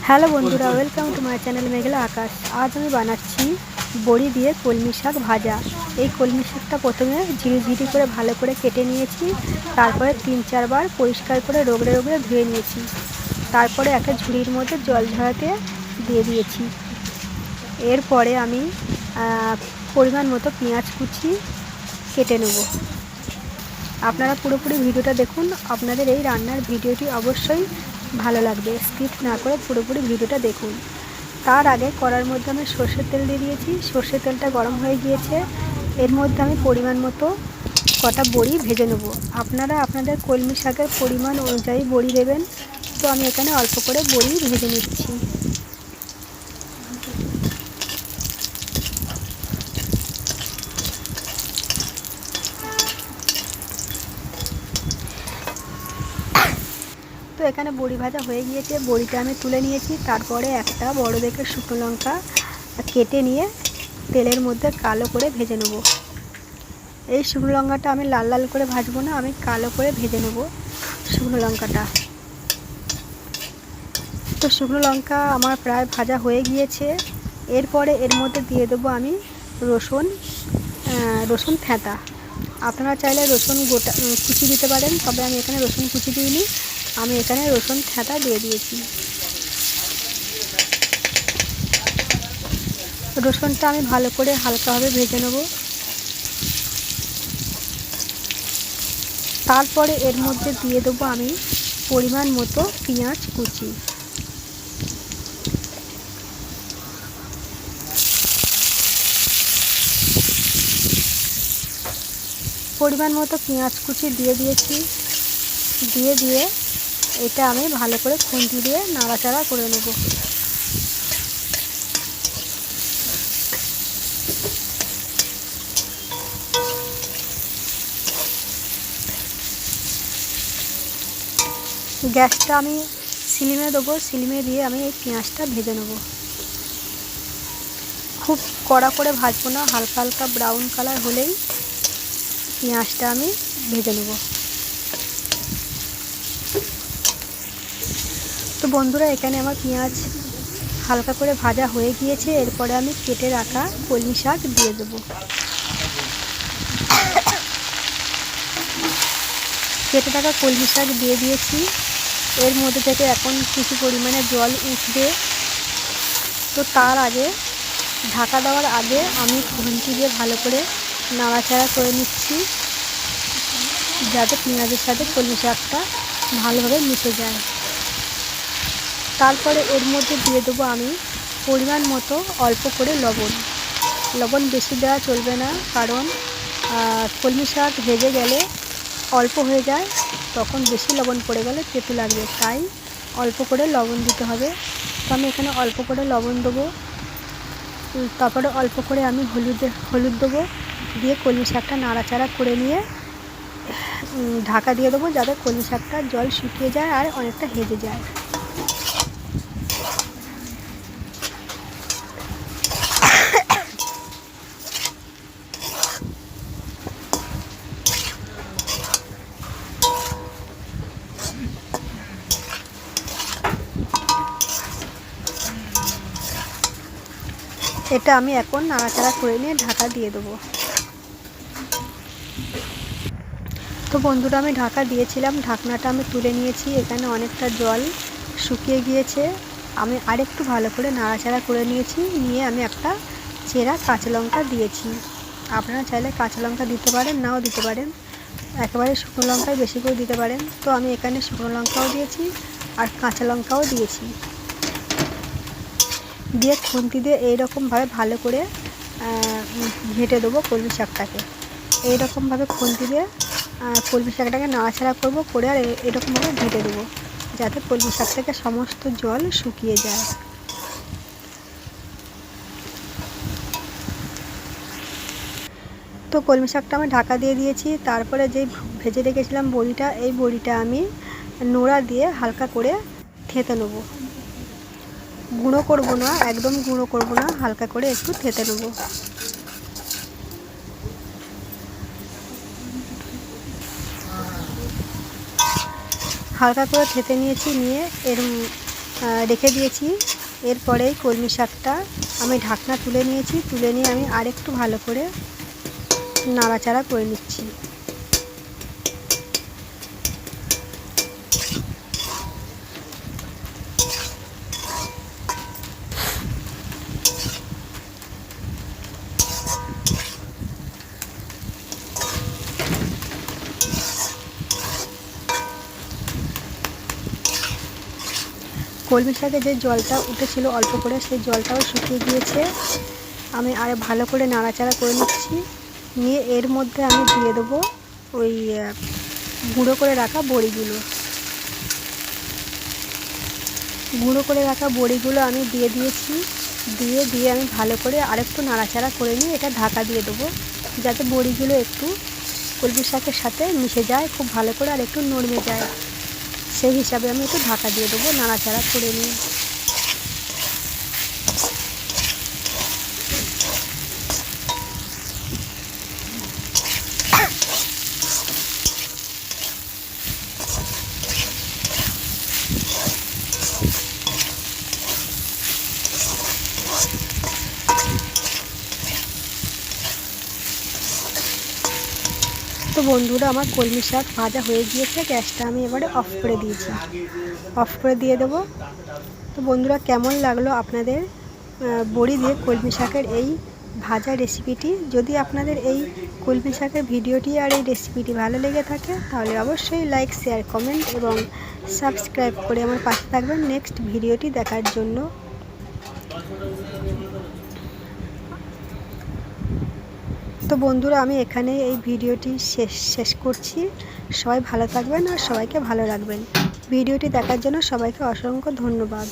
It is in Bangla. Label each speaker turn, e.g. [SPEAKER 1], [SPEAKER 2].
[SPEAKER 1] হ্যালো বন্ধুরা, ওয়েলকাম টু মাই চ্যানেল মেঘলা আকাশ। আজ আমি বানাচ্ছি বড়ি দিয়ে কলমি শাক ভাজা। এই কলমি শাকটা প্রথমে ঝিরিঝিরি করে ভালো করে কেটে নিয়েছি, তারপরে 3-4 বার পরিষ্কার করে রগড়ে রগড়ে ধুয়ে নিয়েছি। তারপরে একটা ঝুড়ির মধ্যে জল ঝরাতে দিয়ে দিয়েছি। এরপরে আমি পরিমাণ মতো পেঁয়াজ কুচি কেটে নেব। আপনারা পুরোপুরি ভিডিওটা দেখুন, আপনাদের এই রান্নার ভিডিওটি অবশ্যই ভালো লাগবে। স্কিপ না করে পুরোপুরি ভিডিওটা দেখুন। তার আগে কড়ার মধ্যে আমি সর্ষের তেল দিয়ে দিয়েছি। সর্ষের তেলটা গরম হয়ে গিয়েছে, এর মধ্যে আমি পরিমাণ মতো কটা বড়ি ভেজে নেব। আপনারা আপনাদের কলমি শাকের পরিমাণ অনুযায়ী বড়ি দেবেন। তো আমি এখানে অল্প করে বড়ি ভেজে নিচ্ছি। তো এখানে বড়ি ভাজা হয়ে গিয়েছে, বড়িটা আমি তুলে নিয়েছি। তারপরে একটা বড় দেখে শুকনো লঙ্কা কেটে নিয়ে তেলের মধ্যে কালো করে ভেজে নেব। এই শুকনো লঙ্কাটা আমি লাল লাল করে ভাজবো না, আমি কালো করে ভেজে নেব শুকনো লঙ্কাটা। তো শুকনো লঙ্কা আমার প্রায় ভাজা হয়ে গিয়েছে। এরপরে এর মধ্যে দিয়ে দেবো আমি রসুন থেঁতা। আপনারা চাইলে রসুন গোটা কুচি দিতে পারেন, তবে আমি এখানে রসুন কুচি দিইনি, আমি এখানে রসুন থেঁতা দিয়ে দিয়েছি। রসুনটা আমি ভালো করে হালকাভাবে ভেজে নেব। তারপরে এর মধ্যে দিয়ে দেবো আমি পরিমাণ মতো পেঁয়াজ কুচি। পরিমাণ মতো পেঁয়াজ কুচি দিয়ে দিয়েছি। দিয়ে এটা আমি ভালো করে খুন্তি দিয়ে নাড়াচাড়া করে নেব। গ্যাসটা আমি সিলিমে দেবো, সিলিমে দিয়ে আমি এই পেঁয়াজটা ভেজে নেব। খুব কড়া করে ভাজবো না, হালকা হালকা ব্রাউন কালার হলেই পেঁয়াজটা আমি ভেজে নেব। তো বন্ধুরা, এখানে আমার পেঁয়াজ হালকা করে ভাজা হয়ে গিয়েছে। এরপরে আমি কেটে রাখা কলমি শাক দিয়ে দেবো। কেটে রাখা কলমি শাক দিয়ে দিয়েছি। এর মধ্যে থেকে এখন কিছু পরিমাণে জল উঠবে। তো তার আগে, ঢাকা দেওয়ার আগে আমি খুন্তি দিয়ে ভালো করে নাড়াচাড়া করে নিচ্ছি, যাতে পেঁয়াজের সাথে কলমি শাকটা ভালোভাবে মিশে যায়। তারপরে এর মধ্যে দিয়ে দেবো আমি পরিমাণ মতো অল্প করে লবণ। লবণ বেশি দেওয়া চলবে না, কারণ কলমি শাক ভেজে গেলে অল্প হয়ে যায়, তখন বেশি লবণ পড়ে গেলে তেতো লাগবে, তাই অল্প করে লবণ দিতে হবে। তো আমি এখানে অল্প করে লবণ দেবো। তারপরে অল্প করে আমি হলুদ দেবো, দিয়ে কলমি শাকটা নাড়াচাড়া করে নিয়ে ঢাকা দিয়ে দেবো, যাতে কলমি শাকটা জল শুকিয়ে যায় আর অনেকটা হেজে যায়। এটা আমি এখন নাড়াচাড়া করে নিয়ে ঢাকা দিয়ে দেবো। তো বন্ধুরা, আমি ঢাকা দিয়েছিলাম, ঢাকনাটা আমি তুলে নিয়েছি। এখানে অনেকটা জল শুকিয়ে গিয়েছে। আমি আরেকটু ভালো করে নাড়াচাড়া করে নিয়ে আমি একটা চেরা কাঁচা লঙ্কা দিয়েছি। আপনারা চাইলে কাঁচা লঙ্কা দিতে পারেন, নাও দিতে পারেন, একেবারে শুকনো লঙ্কাই বেশি করে দিতে পারেন। তো আমি এখানে শুকনো লঙ্কাও দিয়েছি আর কাঁচা লঙ্কাও দিয়েছি। দিয়ে খুন্তি দিয়ে এইরকমভাবে ভালো করে ঘেঁটে দেবো কলমি শাকটাকে। এইরকমভাবে খুন্তি দিয়ে কলমি শাকটাকে নাড়াচাড়া করবো, করে আর এরকমভাবে ঘেঁটে দেবো, যাতে কলমি শাক থেকে সমস্ত জল শুকিয়ে যায়। তো কলমি শাকটা আমি ঢাকা দিয়ে দিয়েছি। তারপরে যেই ভেজে রেখেছিলাম বড়িটা, এই বড়িটা আমি নোড়া দিয়ে হালকা করে থেঁতে নেবো। গুঁড়ো করব না, একদম গুঁড়ো করব না, হালকা করে একটু থেঁতে নেব। হালকা করে থেঁতে নিয়েছি, নিয়ে এর রেখে দিয়েছি। এরপরেই কলমি শাকটা আমি ঢাকনা তুলে নিয়েছি, তুলে নিয়ে আমি আরেকটু ভালো করে নাড়াচাড়া করে নিচ্ছি। কলমি শাকে যে জলটা উঠেছিল অল্প করে, সেই জলটাও শুকিয়ে গিয়েছে। আমি আর ভালো করে নাড়াচাড়া করে নিচ্ছি। নিয়ে এর মধ্যে আমি দিয়ে দেবো ওই গুঁড়ো করে রাখা বড়িগুলো। গুঁড়ো করে রাখা বড়িগুলো আমি দিয়ে দিয়েছি। দিয়ে আমি ভালো করে আরেকটু নাড়াচাড়া করে নিয়ে এটা ঢাকা দিয়ে দেবো, যাতে বড়িগুলো একটু কলমি শাকের সাথে মিশে যায় খুব ভালো করে, আর একটু নরমে যায়। সেই হিসাবে আমি একটু ঢাকা দিয়ে দেবো নাড়াচাড়া করে নিয়ে। তো বন্ধুরা, আমার কলমি শাক ভাজা হয়ে গিয়েছে। গ্যাসটা আমি এবারে অফ করে দিয়েছি, অফ করে দিয়ে দেবো। তো বন্ধুরা, কেমন লাগলো আপনাদের বড়ি দিয়ে কলমি শাকের এই ভাজা রেসিপিটি? যদি আপনাদের এই কলমি শাকের ভিডিওটি আর এই রেসিপিটি ভালো লেগে থাকে, তাহলে অবশ্যই লাইক, শেয়ার, কমেন্ট এবং সাবস্ক্রাইব করে আমার পাশে থাকবেন নেক্সট ভিডিওটি দেখার জন্য। তো বন্ধুরা, আমি এখানে এই ভিডিওটি শেষ করছি। সবাই ভালো থাকবেন আর সবাইকে ভালো রাখবেন। ভিডিওটি দেখার জন্য সবাইকে অসংখ্য ধন্যবাদ।